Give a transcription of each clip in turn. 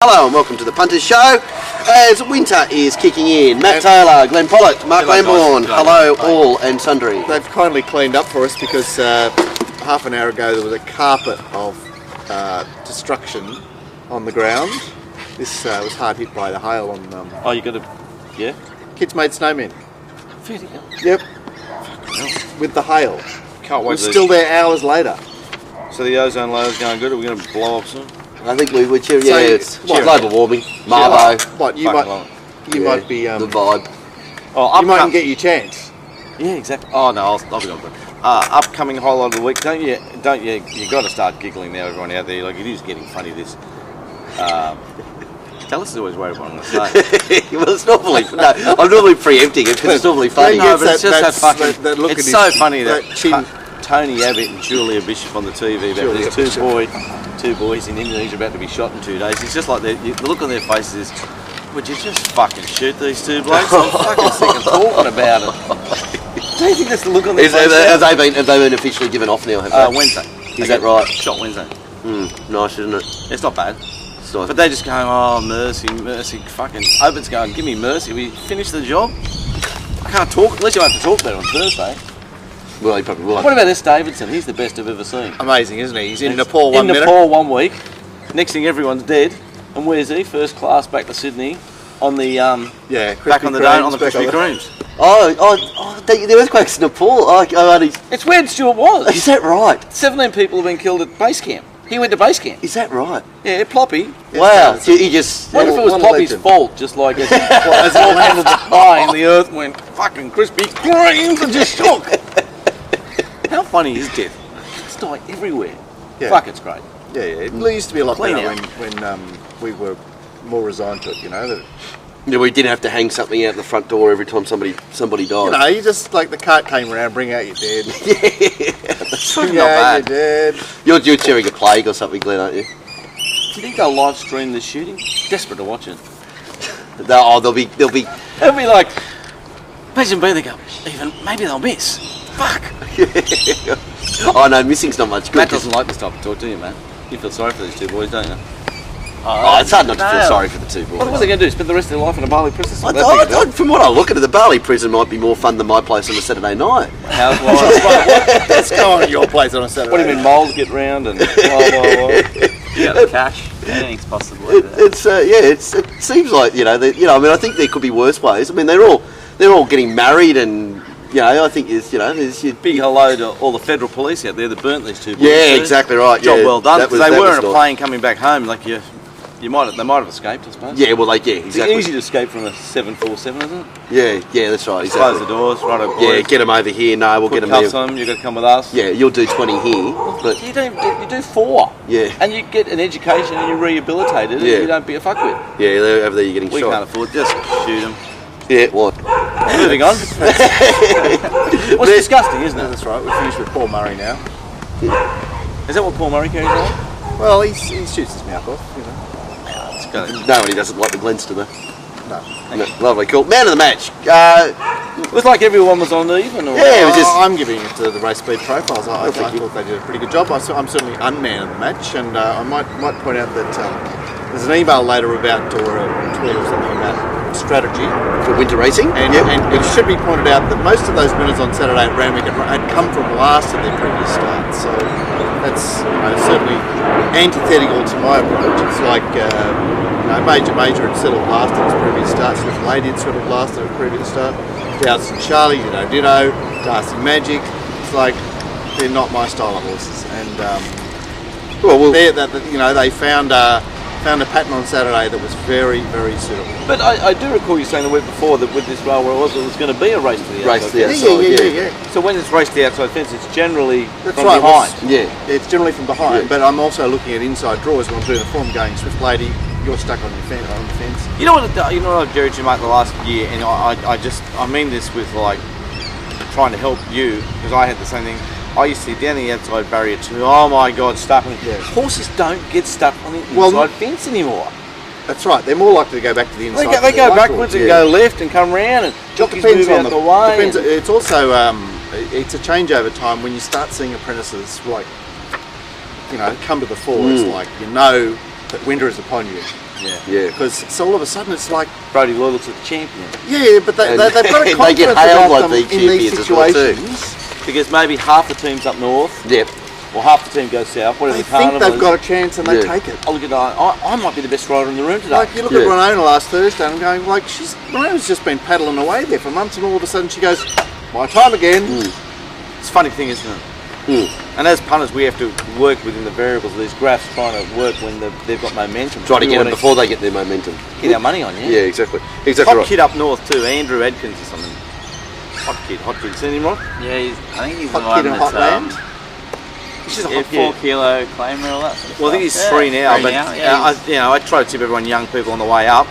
Hello and welcome to the Punters show. As winter is kicking in, Matt Taylor, Glenn Pollock, Mark Lambourne, hello all and sundry. They've kindly cleaned up for us because half an hour ago there was a carpet of destruction on the ground. This was hard hit by the hail on... Oh, you got to... Yeah? Kids made snowmen. Fair dinkum. Yep. With the hail. Can't wait. We're still there hours later. So the ozone layer's going good? Are we going to blow up soon? I think we're cheering. So, it's global warming, Marbo. What, you might be... the vibe. Oh, you mightn't get your chance. Yeah, exactly. Oh, no, I'll be gone. Upcoming highlight of the week, don't you, you got to start giggling now, everyone out there. Like, it is getting funny, this. Dallas is always worried what I'm going to say. Well, it's normally... No, I'm normally preempting it because it's normally funny. No, but it's just that fucking... It's so funny that chin. Tony Abbott and Julia Bishop on the TV about these two boys in Indonesia about to be shot in 2 days. It's just like the look on their faces is, would you just fucking shoot these two blokes? I'm fucking sick of talking about it. Do you think that's the look on their faces? Have they been officially given off now? Have they? Wednesday. Is that right? Shot Wednesday. Nice, isn't it? It's not bad. It's nice. But they just going, oh, mercy. Fucking Open's going, give me mercy. We finished the job. I can't talk. At least you won't have to talk about it on Thursday. Well, he probably will. What about S. Davidson? He's the best I've ever seen. Amazing, isn't he? He's in Nepal 1 minute. In Nepal 1 week. Next thing, everyone's dead. And where's he? First class back to Sydney on the back on the day on the Krispy Kremes. The earthquake's in Nepal. It's where Stuart was. Is that right? 17 people have been killed at base camp. He went to base camp. Is that right? Yeah, Ploppy. Wow. He just... What if it was Ploppy's fault? Just like as he all handled the pie and the earth went fucking Krispy Kremes and just shook. How funny is death? It's like everywhere. Yeah. Fuck, it's great. Yeah. It used to be a lot Clean better out. when we were more resigned to it, you know. That, Yeah, we didn't have to hang something out the front door every time somebody died. you know, you just, like, the cart came around, bring out your dead. That's Not Yeah, bad. you're dead. You're cheering a plague or something, Glenn, aren't you? Do you think they'll live stream the shooting? Desperate to watch it. They'll be... It'll be like, imagine being there, even maybe they'll miss. Fuck. Oh no, missing's not much good. Matt doesn't like this type of talk, do you, man? You feel sorry for these two boys, don't you? Oh, it's hard not to feel sorry for the two boys. What are they going to do? Spend the rest of their life in a Bali prison? From what I look at it, the Bali prison might be more fun than my place on a Saturday night. Let's go on at your place on a Saturday. What do you mean, moles get round and blah, blah, blah. You got the cash. Anything's possible. It seems like I think there could be worse ways. I mean, they're all getting married, and I think there's your Big hello to all the federal police out there that burnt these two boys. Yeah, exactly right. Job yeah, well done. Because they were in a nice. plane coming back home. Like they might have escaped, I suppose. Yeah, well, exactly. It's easy to escape from a 747, isn't it? Yeah, that's right. Exactly. Close the doors, right over. Yeah, get them over here. No, we'll Put get them cuffs there. on them. You've got to come with us. Yeah, you'll do 20 here, but You do 4. Yeah. And you get an education and you're rehabilitated. Yeah. And you don't be a fuckwit. yeah, they're over there. You're getting We shot. can't afford. Just shoot them. Yeah, what? Moving on. Well, it's disgusting, isn't it? That's right, we finished with Paul Murray now. Is that what Paul Murray carries on? Well, he shoots his mouth off, you know. It's gonna, No, he doesn't like the Glenston though. No. No, lovely, cool. Man of the match. it was like everyone was on even. Or Yeah, it was just. I'm giving it to the race speed profiles. I thought they did a pretty good job. I'm certainly unman of the match, and I might point out that there's an email later about, or a tweet or something about strategy For winter racing? and it should be pointed out that most of those winners on Saturday at Randwick had come from last of their previous starts, so that's certainly antithetical to my approach. It's like Major had settled last of his previous start, Swift Lady had settled last of his previous start, Dowson Charlie, Ditto, Darcy Magic. It's like they're not my style of horses, and they found a pattern on Saturday that was very, very suitable. But I do recall you saying the week before that with this rail where it was going to be a race to the Race outside to the fence. outside. Yeah. So when it's race to the outside fence, it's generally That's from right. behind. Yeah. It's generally from behind, Yeah. but I'm also looking at inside draws when I'm doing the form, going Swift Lady, you're stuck on the fence. You know what I've Jerry to make the last year, and I mean this with like trying to help you, because I had the same thing. I used to see down the outside barrier too. Oh my God, stuck on it. Yeah. Horses don't get stuck on the inside fence anymore. That's right. They're more likely to go back to the inside. They go backwards and go left and come round, and jockeys move out the way. Depends. It's also it's a changeover time when you start seeing apprentices come to the fore. It's like that winter is upon you. Yeah. Because all of a sudden it's like, Brody Lloyd looks like the champion. yeah, but they've got a They confidence get hailed about like them the in these champions as well too. situations. Because maybe half the team's up north, Yep. or half the team goes south, whatever They the think carnival they've got a chance and they take it. I look at I might be the best rider in the room today. Like you look Yeah. at Renona last Thursday and I'm going, like, Rena's just been paddling away there for months and all of a sudden she goes, my time again. It's a funny thing, isn't it? And as punters, we have to work within the variables of these graphs, trying to work when they've got momentum. Try to We get them wanna before they get their momentum. Get our money on, yeah. Yeah, exactly. Exactly Hot right. kid up north too, Andrew Adkins or something. Hot kid. Seen him, Ron? Yeah, I think he's Hot the one kid in that's Hotland. He's just a yeah, hot 4 kid. kilo claimer, all that sort of Well, I think stuff. he's 3 now, Three but now, yeah, I try to tip everyone, young people on the way up,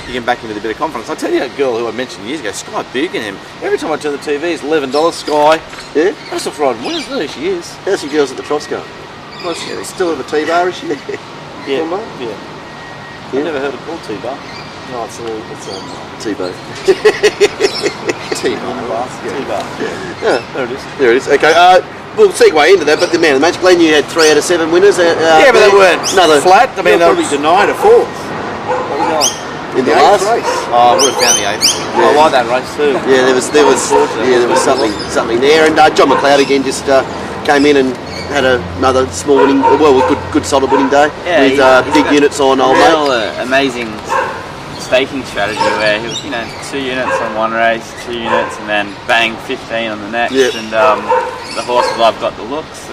you get back into a bit of confidence. I'll tell you a girl who I mentioned years ago, Sky Big in him. Every time I turn the TV, it's $11 Sky. Yeah. I just riding winners, there she is. How's your girls at the Trots going? Well, she's still at the T-bar, is she? Yeah, Remember? yeah. Yeah. I've never heard it called T-bar. No, it's T-Bo. T-bar. T-bar. Yeah. There it is. There it is. Okay. We'll segue into that, but the man of the match, Glenn, you had 3 out of 7 winners. Yeah, but they weren't flat. I mean, You're probably denied a fourth. What was going on? in the eighth last race. Oh, I would have found the 8th. Yeah. I like that race too. Yeah, there was something there, and John McLeod again just came in and had another small winning, well, a good solid winning day Yeah, with he's big got units on old real mate. amazing staking strategy where he was, 2 units on one race, 2 units, and then bang, 15 on the next. Yep. And the horse that I've got the looks.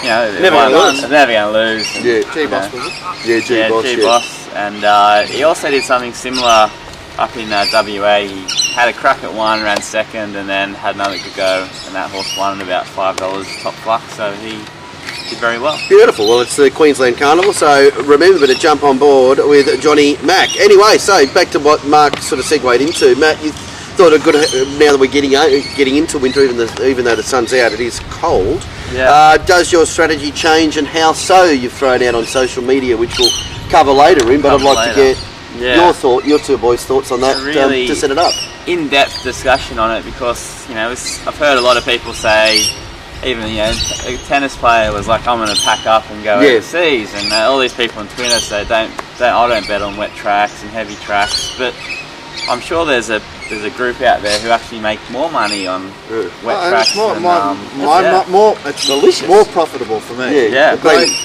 Never gonna lose. Never going to lose. And, Yeah. G-Boss, was it? Yeah, G-Boss. G-Boss. And he also did something similar up in WA. He had a crack at one, ran second, and then had another good go, and that horse won at about $5 top luck, so he did very well. Beautiful. Well, it's the Queensland Carnival, so remember to jump on board with Johnny Mack. Anyway, so back to what Mark sort of segued into. Matt, you thought it good now that we're getting into winter, even though the sun's out, it is cold. Yeah. Does your strategy change, and how so? You've thrown out on social media, which we'll cover later in, but I'd like to get your two boys' thoughts on that Really to set it up. in-depth discussion on it because I've heard a lot of people say, even a tennis player was like, I'm going to pack up and go overseas, and all these people on Twitter say I don't bet on wet tracks and heavy tracks, but I'm sure there's a group out there who actually make more money on wet tracks. It's delicious. more profitable for me. Yeah.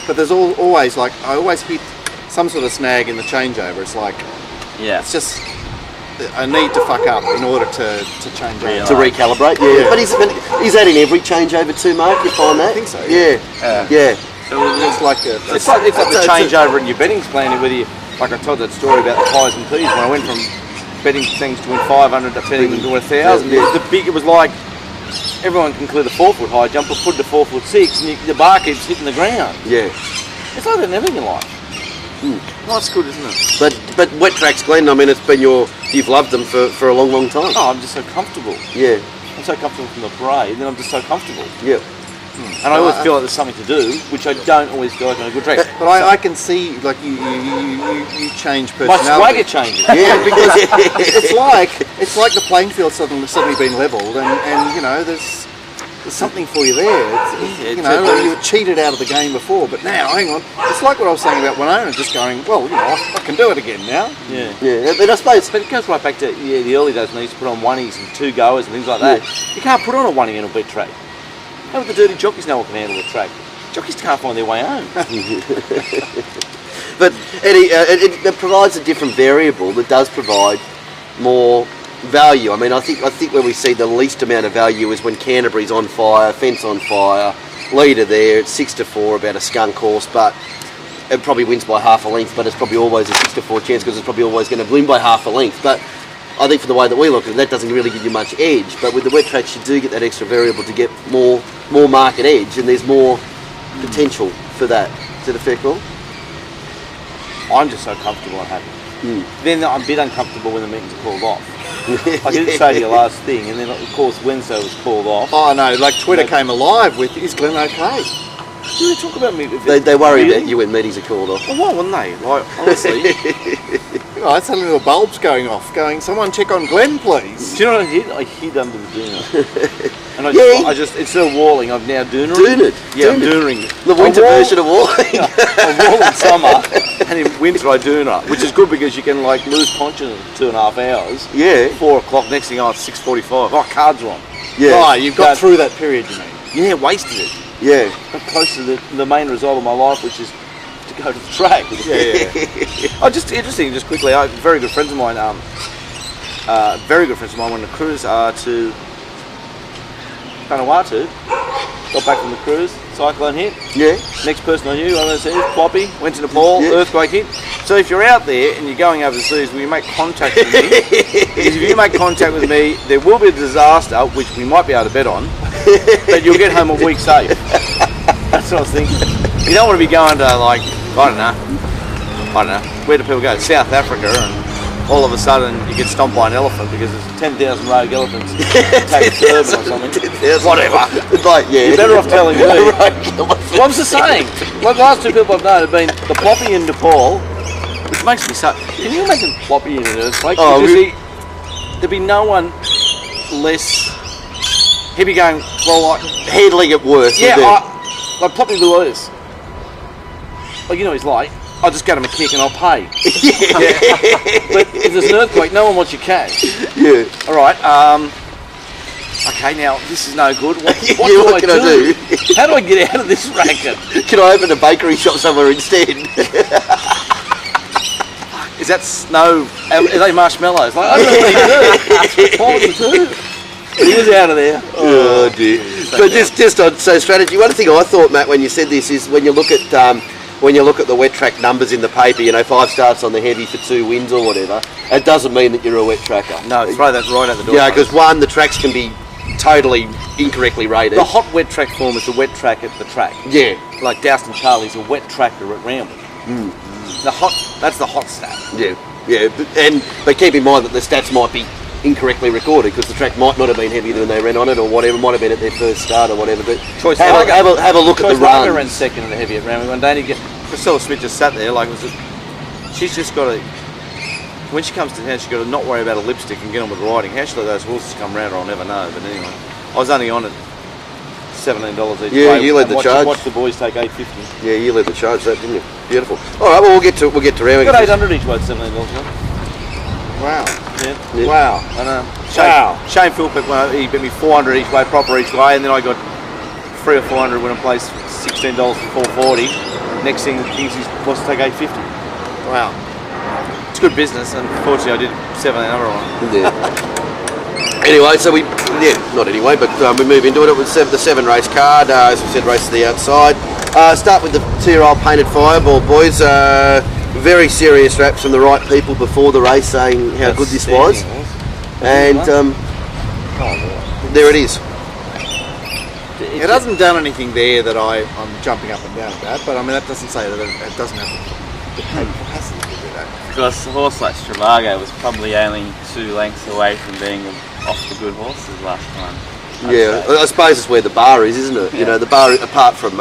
But there's always I always hit some sort of snag in the changeover. It's like it's just I need to fuck up in order to change over. To recalibrate, yeah. But is that in every changeover too, Mark? You find that? I think so. Yeah. It's like It's like the changeover in your betting plan, whether you, like I told that story about the pies and peas, when I went from betting things to win 500 to betting them to win 1,000. It was like everyone can clear the 4-foot high jump, but put the 4'6", and the bar keeps hitting the ground. Yeah. It's like that in everything in life. Life's good, isn't it? But wet tracks, Glenn, I mean, it's been you've loved them for a long, long time. Oh, I'm just so comfortable. Yeah. I'm so comfortable from the parade, and then I'm just so comfortable. Yeah. And I always feel like there's something to do, which I don't always feel like on a good track. But I can see like you change personality. My swagger changes. Yeah, because it's like the playing field suddenly been levelled, and there's something for you there. You were cheated out of the game before, but now hang on. It's like what I was saying about Winona, just going, well, I can do it again now. Yeah. Yeah, but I suppose... But it goes right back to the early days when they used to put on oneies and 2 goers and things like that. You can't put on a oney in a beat track. How would the dirty jockeys know what can handle the track? Jockeys can't find their way home. But Eddie, it provides a different variable that does provide more value. I mean, I think where we see the least amount of value is when Canterbury's on fire, fence on fire, leader there, it's 6-4, about a skunk horse, but it probably wins by half a length, but it's probably always a 6-4 chance because it's probably always going to win by half a length. But I think for the way that we look at it, that doesn't really give you much edge. But with the wet tracks, you do get that extra variable to get more market edge, and there's more potential for that. Is that a fair call? I'm just so comfortable and happy. Then I'm a bit uncomfortable when the meetings are called off. I didn't say your last thing, and then of course Wednesday was called off. Oh no, like Twitter came alive with, is Glenn okay? Do they talk about me? They worry about you when meetings are called off. Well, why wouldn't they? Like, honestly. I suddenly the bulbs going off, someone check on Glenn, please. Do you know what I did? I hid under the dooner. And I just instead of walling, I've now doonered. Doonered. Yeah, I'm doonering. The winter version of walling. I wall in summer, And in winter I do not, which is good because you can like lose conscious in 2.5 hours. Yeah. 4 o'clock, next thing, it's 6:45. Oh, cards are on. Yeah. Right, you've got through that period, you mean? Yeah, wasted it. Yeah. Got close to the main result of my life, which is to go to the track. Yeah. Oh, just interesting, just quickly, very good friends of mine, went on a cruise to Vanuatu. Got back from the cruise, cyclone hit. Yeah. Next person I knew overseas, Ploppy, went to Nepal, earthquake hit. So if you're out there and you're going overseas, will you make contact with me? Because if you make contact with me, there will be a disaster, which we might be able to bet on, but you'll get home a week safe. That's what I was thinking. You don't want to be going to like, I don't know, where do people go? South Africa, and all of a sudden you get stomped by an elephant because there's 10,000 rogue elephants take a turban or something. Whatever. Like, yeah. You're better off telling me. Well, Well, I'm just saying. Like the last 2 people I've known have been the Ploppy in Nepal, which makes me so. Can you imagine Ploppy in an earthquake? Oh, because there'd be no one less. He'd be going, well, like, handling it worse. yeah, wouldn't it? like Ploppy Louise. Like, you know, he's like, I'll just get him a kick and I'll pay. But if there's an earthquake, no one wants your cash. Yeah. All right. Okay, now this is no good. What What can I do? How do I get out of this racket? Can I open a bakery shop somewhere instead? Is that snow? Are they marshmallows? Like, I don't know what to do. He was out of there. Oh dear. But just on strategy, one thing I thought, Matt, when you said this is when you look at the wet track numbers in the paper, 5 starts on the heavy for 2 wins or whatever, it doesn't mean that you're a wet tracker. No, throw that right out the door. Yeah, because one, the tracks can be totally incorrectly rated. The hot wet track form is the wet track at the track. Yeah. Like Douston Charlie's a wet tracker at Randwick. That's the hot stat. Yeah. But keep in mind that the stats might be incorrectly recorded because the track might not have been heavier than they ran on it or whatever, might have been at their first start or whatever. But Choice have a look at the Lager run. ran second in the heavy at Randwick one day. Priscilla Smith just sat there like she's just got to. When she comes to town, she's got to not worry about a lipstick and get on with riding. How she let those horses come round her, I'll never know. But anyway, I was only on it $17 each way. Yeah, you led the charge. Watch the boys take $8.50. Yeah, you led the charge, that didn't you? Beautiful. All right, well we'll get to Randwick. Got 800 each way at $17. Wow. Yeah. Wow. I know. Wow. Shane Philpott, he bet me 400 each way, proper each way, and then I got 300 or 400 when I placed $16 for 440. Next thing, Kingsley wants to take 850. Wow. It's good business, and unfortunately I did 1700 on it. Yeah. Anyway, so we move into it. It was the 7 race card, as we said, race to the outside. Start with the 2-year-old painted fireball, boys. Very serious raps from the right people before the race saying how good this was. And there it is. It hasn't done anything there that I'm jumping up and down about, but I mean that doesn't say that it doesn't have the capacity to do that. Because a horse like Stravago was probably only 2 lengths away from being off the good horses last time. Yeah, I suppose it's where the bar is, isn't it? Yeah. The bar, apart from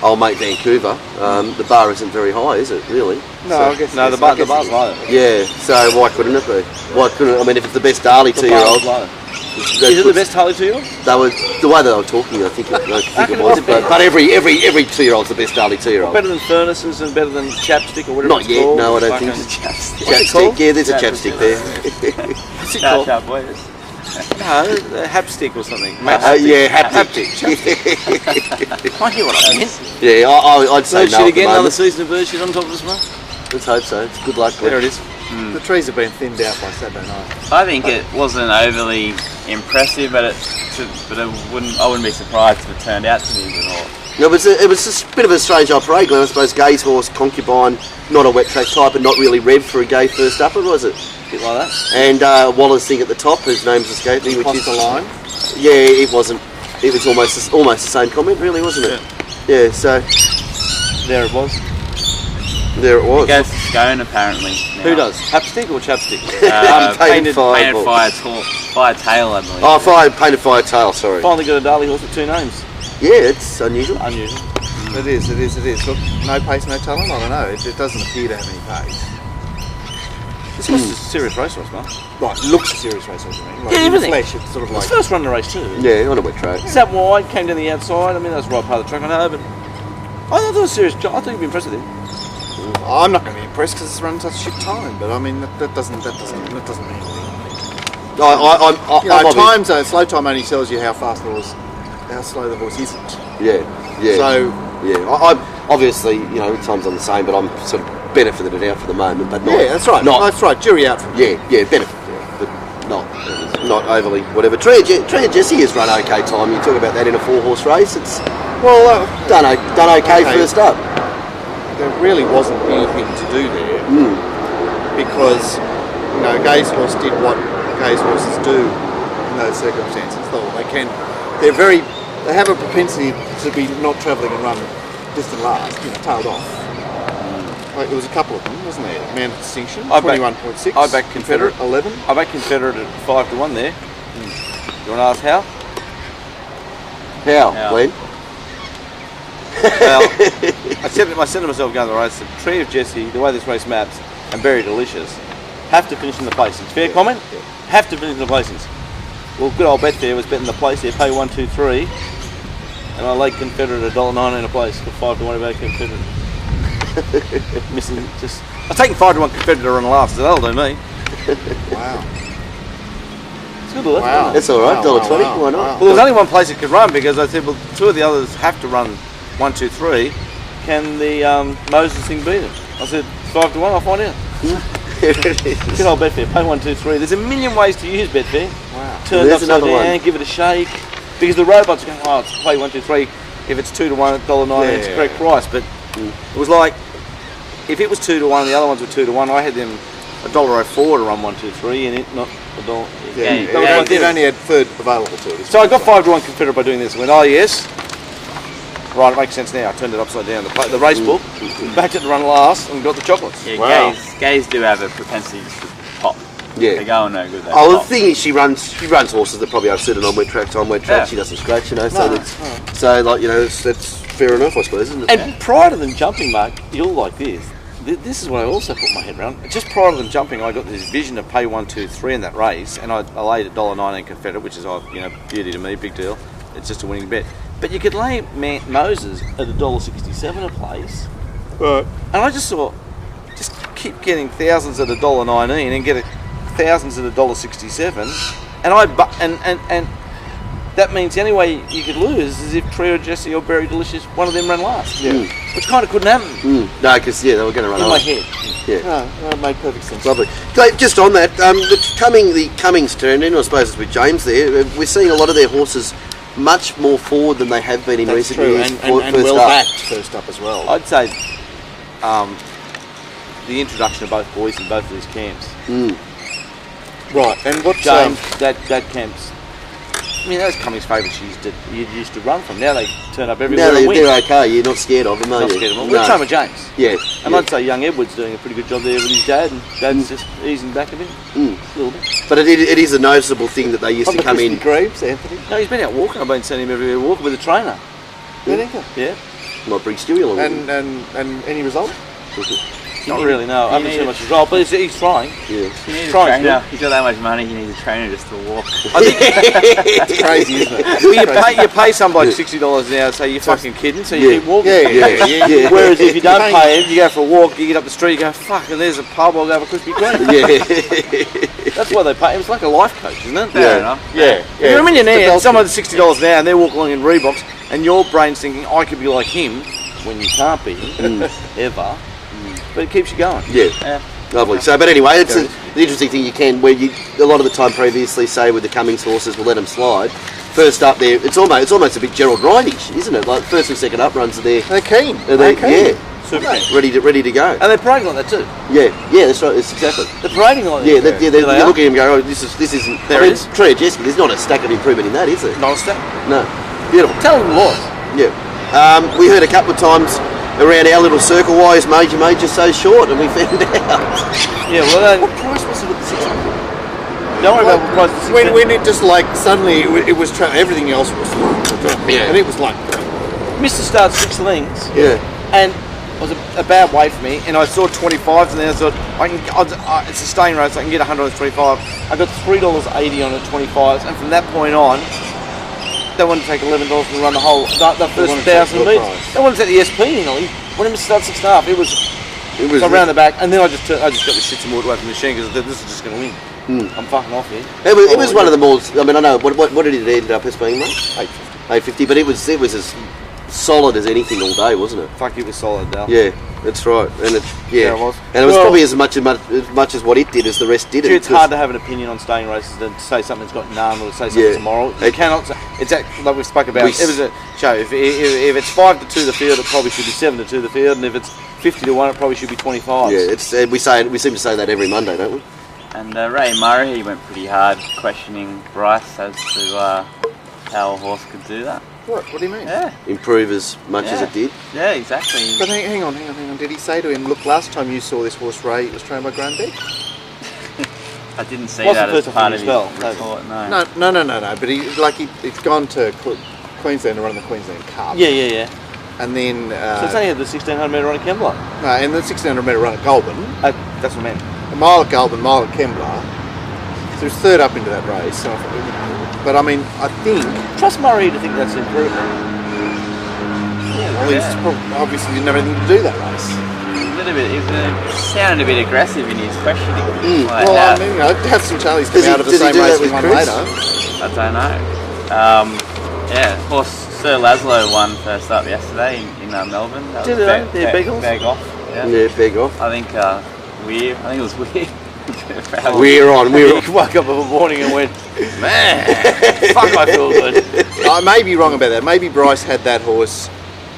old mate Vancouver, the bar isn't very high, is it, really? No, I guess No, the bar's low. Yeah, so why couldn't it be? Why couldn't it? I mean, if it's the best Darley The 2-year-old, bar's low. Is it the best Harley 2-year-old? That was the way they were talking. I think it was. But every 2-year-old's the best Darley 2-year-old. Better than Furnaces and better than Chapstick or whatever Not it's yet. called? No, I don't think. Chapstick. Chapstick. Yeah, there's a chapstick there. What's it Chow called? chow boys. No, Hapstick or something. Yeah, haptic. I hear what I meant. Yeah, I'd say Third no. shit At the again, another moment. season of bird shit on top of this one. Let's hope so. It's good luck. There it is. The trees have been thinned out by Saturday night. I think it wasn't overly impressive, but I wouldn't be surprised if it turned out to be a good horse. No, it was a bit of a strange operation. I suppose Gay's horse, Concubine, not a wet track type and not really revved for a Gay first upper, was it? A bit like that. And Waller's thing at the top, whose name's escaped me, which Across is the line. Yeah, it wasn't. It was almost the same comment, really, wasn't it? Yeah. So There it was. there it was. It goes to Scone apparently. Now. Who does? Hapstick or Chapstick? Painted Painted Fireball. fire tail, I believe. Oh, painted fire tail. Sorry. Finally got a Darley horse with 2 names. Yeah, it's unusual. Unusual. It is. Look, no pace, no talent. I don't know. It doesn't appear to have any pace. This was a serious racehorse, man. Right, looks a serious race, I mean. Like, Yeah, in everything. flesh, it's sort of like. It's first run in the race too. Yeah, on a wet track. Sat wide, came down the outside. I mean, that was the right part of the track, I know, but I thought it was serious. I thought you'd be impressed with him. I'm not going to be impressed because it's run such a shit time. But I mean, that doesn't mean anything. Slow time only tells you how slow the horse isn't. Yeah. So I'm obviously, time's on the same, but I'm sort of benefited it out for the moment, but not. Yeah, that's right. That's right. Jury out from benefit, but not overly whatever. Tree and Jesse has run okay time. You talk about that in a 4-horse race. It's done okay first up. There really wasn't anything to do there because Gay's horse did what Gay's horses do in those circumstances. They have a propensity to be not travelling and run distant last, tailed off. There was a couple of them, wasn't there? Man of Distinction, 21.6. I backed Confederate 11. I backed Confederate at 5-1 there. You want to ask how? How, Glenn? Well, I said to myself going to the race, the Tree of Jesse, the way this race maps, and Very Delicious, have to finish in the placings. Fair comment? Yeah. Have to finish in the placings. Well, good old Betfair was betting the place there, pay 1, 2, 3, and I laid Confederate $1.19 a place for 5-1 about Confederate. Missing just. I'm taking 5-1 Confederate to run last, so that'll do me. Wow. It's good, isn't Wow. it? That's all right. $1.20. Why not? Wow. Well, there's only one place it could run because I said, well, 2 of the others have to run 1, 2, 3. Can the Moses thing beat it? I said 5-1. I'll find out. Good old Betfair. Pay 1, 2, 3. There's a million ways to use Betfair. Wow. Turn it There's upside another down, one. give it a shake. Because the robots are going, it's play 1, 2, 3. If it's 2-1, $1.09, it's the correct price. But it was like, if it was 2-1 and the other ones were 2-1, I had them $1.04 to run 1, 2, 3, and it not $1. It only had third available to it. So I got 5-1 Confederate by doing this. I went, oh yes. Right, it makes sense now. I turned it upside down. The race book, backed it to run last, and got the chocolates. Yeah, Wow. gays do have a propensity to pop. Yeah. They go on no good. They The pop. thing is, she runs horses that probably are suited on wet tracks. On wet tracks, she doesn't scratch. That's fair enough, I suppose, isn't it? And prior to them jumping, Mark, you'll like this. This is what I also put my head around. Just prior to them jumping, I got this vision of pay 1, 2, 3 in that race, and I laid $1.19 Confederate, which is beauty to me, big deal. It's just a winning bet. But you could lay Moses at $1.67 a place, Right. and I just thought, just keep getting thousands at $1.19 and get thousands at $1.67, and that means the only way you could lose is if Trio, Jesse, or Very Delicious, one of them ran last. Yeah. Which kind of couldn't happen No, because they were going to run in over. my head. Yeah. No, it made perfect sense. Lovely. Okay, just on that, the Cummings turn in, I suppose it's with James there, we're seeing a lot of their horses much more forward than they have been in That's recent true, years. and first well up. backed first up as well. I'd say the introduction of both boys in both of these camps. Right, and what James, that camp's. I mean, those Cummings favourites you used to run from. Now they turn up everywhere Now and win. they're okay, you're not scared of them, are Not you? scared of them. No. We're trying with James. Yeah. And I'd say young Edward's doing a pretty good job there with his dad, and Dad's just easing back a bit. A little bit. But it is a noticeable thing that they used to come in. Greaves, Anthony. No, he's been out walking. I've been seeing him everywhere walking with a trainer. Yeah. Might bring Stewie along. And any result? Not really, no. I haven't need seen a- much as well, but he's trying. Yeah. You need a Trying trainer. to. He's got that much money. He needs a trainer just to walk. It's crazy, isn't it? Well, you pay somebody $60 an hour, so you're fucking kidding, so you keep walking. Yeah. Whereas if you don't pay him, you go for a walk, you get up the street, you go, fuck, and there's a pub, I'll go have a Krispy Kreme. Yeah. That's why they pay him. It's like a life coach, isn't it? Fair enough. Yeah. If you're a millionaire, and someone's $60 an hour, and they're walking along in Reeboks, and your brain's thinking, I could be like him, when you can't be, ever. But it keeps you going. Yeah. Lovely. So, but anyway, it's the interesting thing a lot of the time previously say with the Cummings horses, we'll let them slide. First up there, it's almost a bit Gerald Ryan-ish, isn't it? Like first and second up runs are there. They're keen. Yeah. Super. Ready to go. And they're parading like that too. Yeah, that's right. That's exactly. They're parading like Yeah, that. they're looking at him going, this isn't. There it is. Tria Jessica, there's not a stack of improvement in that, is there? Not a step. No. Beautiful. Tell them what. Yeah. We heard a couple of times around our little circle why is Major so short, and we found out. Yeah, well, What price was it at the 600? don't worry about what price the When it just like suddenly it was everything else was Yeah. and it was like Mr. Start 6 lengths, Yeah. and it was a bad way for me, and I saw 25s, and then I thought, it's a staying race, I can get 100 on 25. I got $3.80 on the 25s, and from that point on, they wanted to take $11 and run the first wanted to take 1,000 your metres. price. They wanted to take the SP nearly. When it started 6.5, it was It was so around the back, and then I just got the shits and walked away from the machine because this is just going to win. I'm fucking off here. It was one of the more. I mean, I know what did it end up as being, mate? 850. 850, but it was as solid as anything all day, wasn't it? Fuck, it was solid, Dal. Yeah, that's right. And it Yeah, it was. And it was probably as much as what it did as the rest did. It's hard to have an opinion on staying races than to say something's got none or to say something's immoral. You cannot say, like we spoke about. It was a show. If it's 5-2 the field, it probably should be 7-2 the field, and if it's 50-1, it probably should be 25. Yeah, it's we seem to say that every Monday, don't we? And Ray Murray, he went pretty hard questioning Bryce as to how a horse could do that. What do you mean? Yeah. Improve as much as it did. Yeah, exactly. But hang on. Did he say to him, look, last time you saw this horse, Ray, it was trained by Grundy? I didn't see What's that the as first part thing of you his spell? report, No. But he's gone to Queensland to run the Queensland Cup. Yeah. And then... So it's only had the 1600 metre run at Kembla. No, and the 1600 metre run at Goulburn. That's what I meant. A mile at Goulburn, mile at Kembla. So he was third up into that race. So but I mean, I think... Trust Murray to think that's improvement. Well, he's obviously didn't have anything to do that race. He sounded a bit aggressive in his questioning. Well, I mean, Hudson Charlie's come out of the same race we won later. I don't know. Of course, Sir Laszlo won first up yesterday in Melbourne. That was beg off. Yeah, beg off. I think it was weird. We're on. You woke up of a morning and went, man, fuck, I feel good. I may be wrong about that. Maybe Bryce had that horse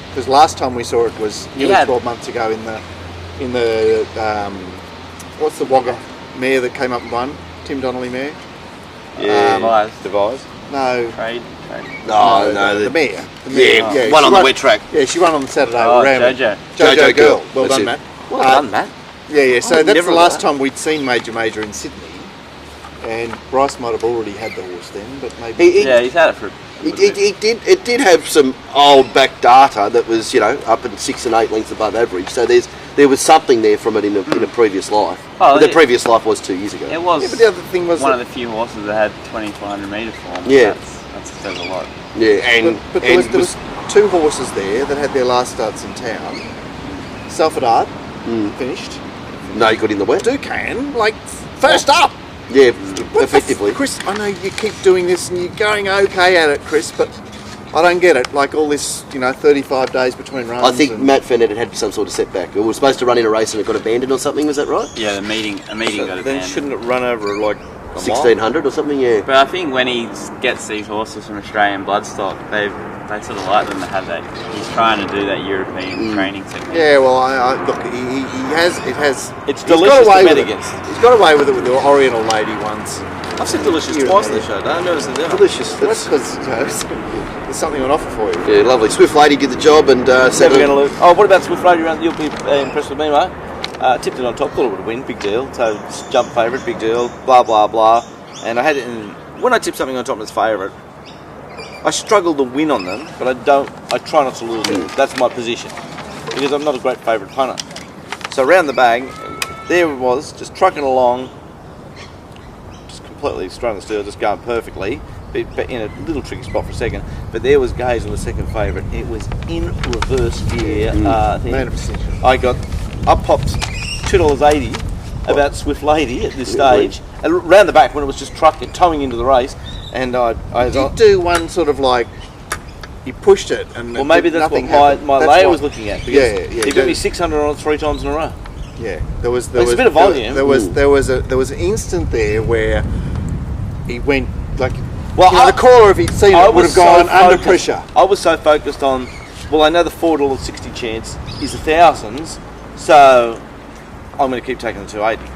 because last time we saw it was nearly 12 months ago in the what's the Wagga mare that came up and won? Tim Donnelly mare. Yeah, Devise. No. Trade. No, the mare. Yeah, one on the wet track. Yeah, she won on the Saturday. Jojo Girl. Well done, Matt. Well done, Matt. Yeah. So that's the last time we'd seen Major in Sydney, and Bryce might have already had the horse then, but maybe. He's had it for. It did have some old back data that was up at 6 and 8 lengths above average. So there was something there from it in a previous life. Oh, the previous life was 2 years ago. It was. Yeah, but the other thing was one of the few horses that had 2400 metre form. Yeah, that says a lot. Yeah, but there was two horses there that had their last starts in town. Salford Art finished. No good in the wet. Ducan, first up. Yeah, effectively. Chris, I know you keep doing this and you're going okay at it, Chris, but I don't get it. All this, 35 days between runs. I think Matt found it had some sort of setback. It was supposed to run in a race and it got abandoned or something. Was that right? Yeah, a meeting got abandoned. Then shouldn't it run over 1600 or something? Yeah. But I think when he gets these horses from Australian bloodstock, they sort of like them to have that. He's trying to do that European training technique. Yeah, well, I look, he has. It has. It's delicious to bet against. He's got away with it with the Oriental Lady once. I've said delicious twice on the show. Don't notice it now. Delicious. That's because there's something on offer for you. Yeah, lovely. Swift Lady did the job and never going to lose. Oh, what about Swift Lady around? You'll be impressed with me, mate. Tipped it on top, thought it would win, big deal. So jump favourite, big deal. Blah blah blah. And I had it in. When I tip something on top and it's favourite, I struggle to win on them, but I try not to lose them. That's my position because I'm not a great favourite punter. So around the bag, there it was, just trucking along, just completely strung the steel, just going perfectly, but in a little tricky spot for a second. But there was Gaze on the second favourite. It was in reverse gear. I popped $2.80 about Swift Lady at this stage, and around the back when it was just towing into the race, and I did do one sort of you pushed it, and well, maybe that's what my layer was looking at. Because he got me 600 on it 3 times in a row. Yeah, there was a bit of volume. There was an instant there where he went the caller, if he'd seen it, would have gone under pressure. I was so focused on. Well, I know the $4.60 chance is the thousands, so I'm going to keep taking the 280.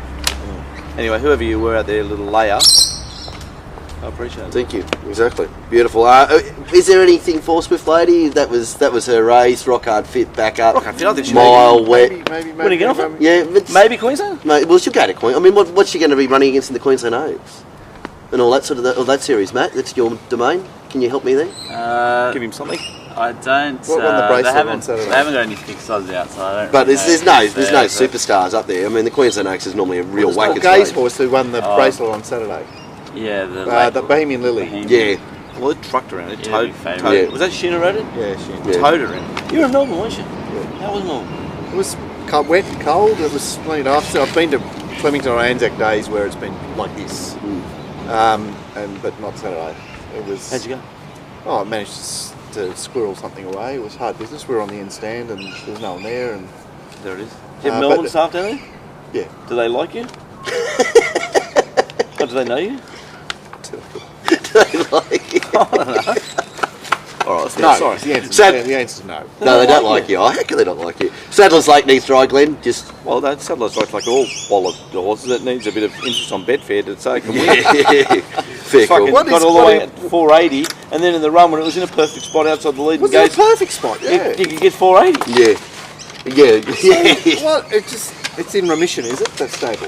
Anyway, whoever you were out there, little layer, I appreciate it. Thank you. Exactly. Beautiful. Is there anything for Swift Lady? That was her race. Rock hard fit, back up. Rock hard fit. I think mile wet. Maybe. When you get off it? Yeah, maybe Queensland. Well, she'll go to Queensland. I mean, what's she going to be running against in the Queensland Oaks and all that sort of all that series, Matt? That's your domain. Can you help me there? Give him something. I don't. What won the bracelet on Saturday? They haven't got any fixed odds out, so I don't. But really there's no superstars up there. I mean, the Queensland Oaks is normally a real whack. Gaze horse who won the bracelet on Saturday. Yeah, the Bohemian Lily. Yeah. Well, it trucked around. It towed. Yeah. Was that Sheena rode it? Yeah, Towed her in. You were in Melbourne, weren't you? Yeah. How was Melbourne? It was wet and cold. It was. You know, I've been to Flemington on Anzac days where it's been like this, but not Saturday. It was. How'd you go? Oh, I managed to squirrel something away. It was hard business. We were on the end stand and there was no one there. And There it is. Do you have Melbourne staff down there? yeah. Do they like you? Or do they know you? I don't know. All right, No, sorry. the answer is no. No, they don't like you. How can they not like you? Sadler's Lake needs dry, Glenn. Just Well, that Saddler's like all bollard horses. It needs a bit of interest on Betfair to say, can we? fair Fucking call. got all the way at 480, and then in the run when it was in a perfect spot outside the leading Was gate, it a perfect spot? Yeah. you could get 480. Yeah. Well, it's in remission, is it? That stable.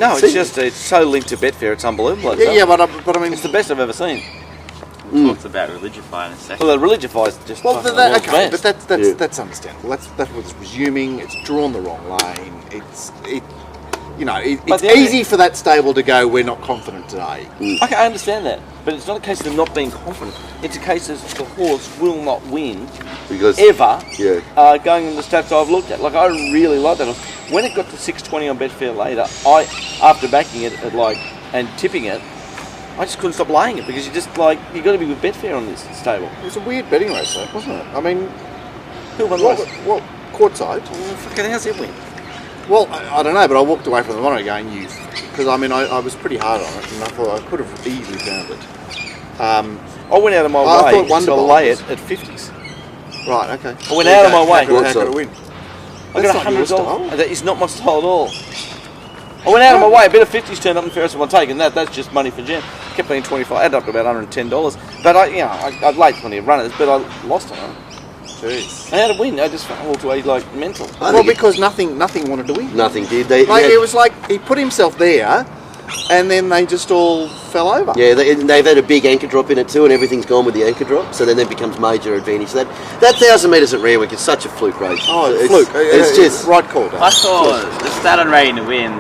No, it's so linked to Betfair, it's unbelievable. Yeah, but I mean, It's the best I've ever seen. We'll talk about religifying in a second. Well, the religify's just well, fucking that, world's okay, best. but that's understandable. That's what it's resuming. It's drawn the wrong lane. It's easy for that stable to go. We're not confident today. Okay, I understand that, but it's not a case of them not being confident. It's a case of the horse will not win Because ever. Yeah. Going on the stats I've looked at, like I really like that horse. When it got to 620 on Betfair later, after backing it at and tipping it, I just couldn't stop laying it because you got to be with Betfair on this stable. It was a weird betting race, though, wasn't it? I mean, Who won the race? what courtside? Well, fucking how's it win? Well, I don't know, but I walked away from the monitor going, because I mean, I was pretty hard on it, and I thought I could have easily found it. I went out of my I way thought to Wonderbolt lay was- it at 50s. Right, okay. I went out of my way. How could it win? I That's got not your $100. style. That is not my style at all. I went out of my way. A bit of 50s turned up in Ferris and taken that's just money for Jen. Kept being 25. Added up to about $110. But I'd laid plenty of runners, but I lost on it. Jeez. I had to win. I just walked away mental. Well, because nothing wanted to win. Nothing did. It was like he put himself there, and then they just all fell over. Yeah, they've had a big anchor drop in it too, and everything's gone with the anchor drop. So then it becomes major advantage. That 1,000 metres at Randwick is such a fluke race. Oh, it's fluke. It's just right call. I saw the stat on rating to win.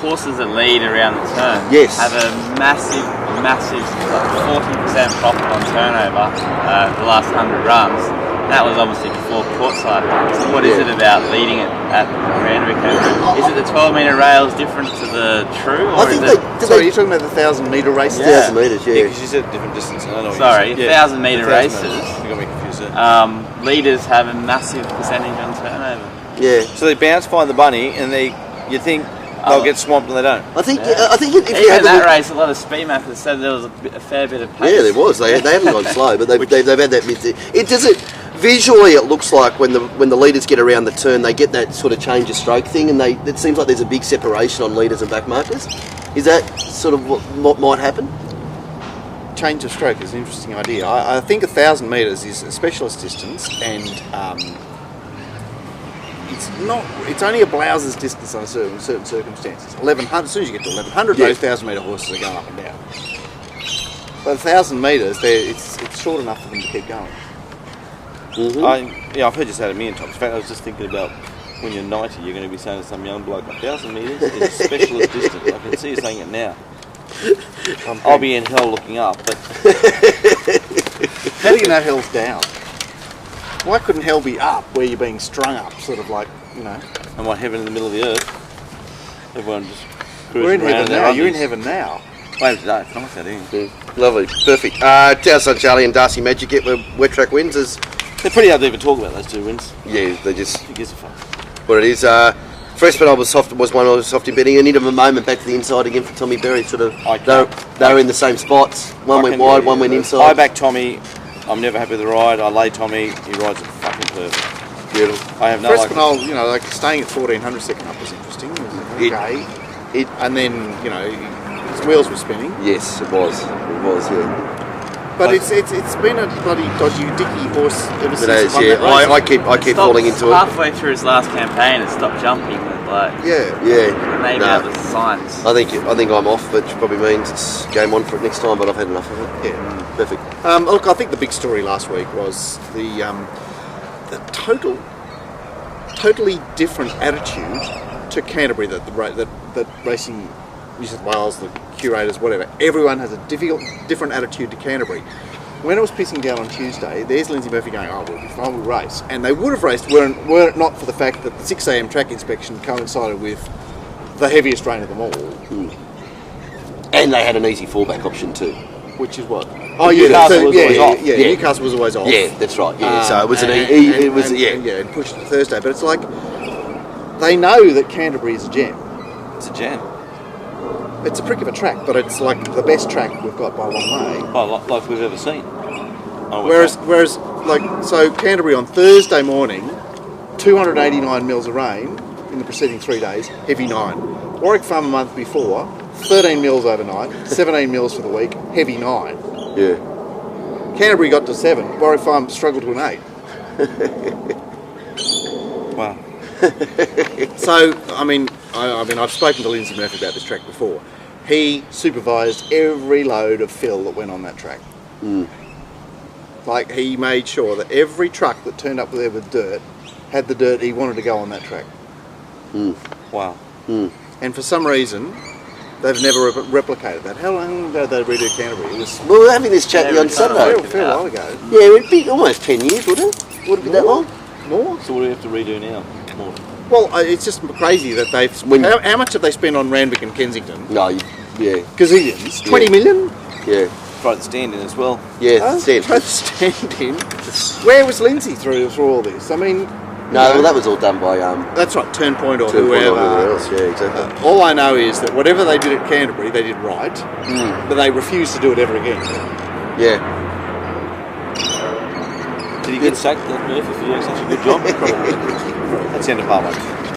Horses that lead around the turn Yes. have a massive, 40% profit on turnover the last 100 runs. That was obviously before courtside. So what is it about leading it at Randwick? Is it the 12-metre rails different to the true? Or I think is it, So you're talking about the 1,000-metre race? Yeah. 1,000 metres, Yeah, yeah. because you said different distance. I know what sorry, you said. 1,000-metre 1,000 races, You got me confused there. leaders have a massive percentage on turnover. Yeah. So they bounce, find the bunny, and you think they'll get swamped and they don't. I think if you Even had in that race, a lot of speed mappers said there was a fair bit of pace. Yeah, there was. They haven't gone slow, but they've had that mid. It does it visually. It looks like when the leaders get around the turn, they get that sort of change of stroke thing, and it seems like there's a big separation on leaders and back markers. Is that sort of what might happen? Change of stroke is an interesting idea. I think 1,000 metres is a specialist distance, and it's only a blouse's distance under certain circumstances. 1,100. As soon as you get to 1,100, Yeah. those 1,000-metre horses are going up and down. But 1,000 metres, it's short enough for them to keep going. I've heard you say it a million times. In fact, I was just thinking about when you're 90, you're going to be saying to some young bloke, 1,000 metres is a specialist distance. I can see you saying it now. I'll be in hell looking up, but How do you know hell's down? Why couldn't hell be up where you're being strung up, sort of like, am I heaven in the middle of the earth? Everyone just cruising we're in around heaven their now. You're in undies. heaven now. Wait, today. Nice that in. Yeah. Lovely, perfect. Towson Charlie and Darcy Magic get the wet track wins. They're pretty hard to even talk about those two wins. Yeah, they just Who gives a fuck? what it is. Freshman I was one I was soft in betting, and into a moment back to the inside again for Tommy Berry. Sort of they were in the same spots. One went wide, one went inside. I back Tommy. I'm never happy with the ride. I lay Tommy. He rides it fucking perfect. Beautiful. I have no Freshman like staying at 1,400 second up was interesting. It was okay. And then, his wheels were spinning. Yes, it was. It was, yeah. But it's been a bloody dodgy, dicky horse ever since. It is, won yeah. that race. I keep falling into it. Halfway through his last campaign, it stopped jumping. Yeah. Maybe Nah. that was signs. I think I'm off, which probably means it's game on for it next time. But I've had enough of it. Yeah. Perfect. Look, I think the big story last week was the totally different attitude to Canterbury that racing New South Wales, the curators, whatever. Everyone has a different attitude to Canterbury. when it was pissing down on Tuesday, there's Lindsay Murphy going, oh, we'll be fine, we'll race. And they would have raced were it not for the fact that the 6 a.m. track inspection coincided with the heaviest rain of them all. And they had an easy fallback option too. Which is what? Oh, yeah, Newcastle was always off. Yeah, Newcastle was always off. Yeah, that's right. Yeah, so it was and pushed to Thursday. But it's like, they know that Canterbury is a gem. It's a jam. It's a prick of a track, but it's like the best track we've got by one way. Oh, like we've ever seen. Whereas, so Canterbury on Thursday morning, 289 mils of rain in the preceding 3 days, heavy 9. Warwick Farm a month before, 13 mils overnight, 17 mils for the week, heavy 9. Yeah. Canterbury got to 7, Warwick Farm struggled to an 8. Wow. So, I mean, I've spoken to Lindsay Murphy about this track before. He supervised every load of fill that went on that track. Like, he made sure that every truck that turned up there with dirt had the dirt he wanted to go on that track. Wow. And for some reason, they've never replicated that. How long ago did they redo Canterbury? It was We were having this chat on Saturday. a fair while ago. Yeah, it'd be almost 10 years, wouldn't it? Would it be that long? More? So what do we have to redo now? More. Well, it's just crazy that they've... How much have they spent on Randwick and Kensington? No, yeah. Gazillions. 20 million? Yeah. Throw the stand in as well. Yeah, stand. Throw the stand in. Where was Lindsay through all this? I mean... No, well, that was all done by That's right, Turnpoint or Turnpoint whoever. or whoever else. Yeah, exactly. All I know is that whatever they did at Canterbury, they did right, but they refused to do it ever again. Yeah. Did he get sacked, that Murphy, for doing such a good job? Probably. That's the end of part 1.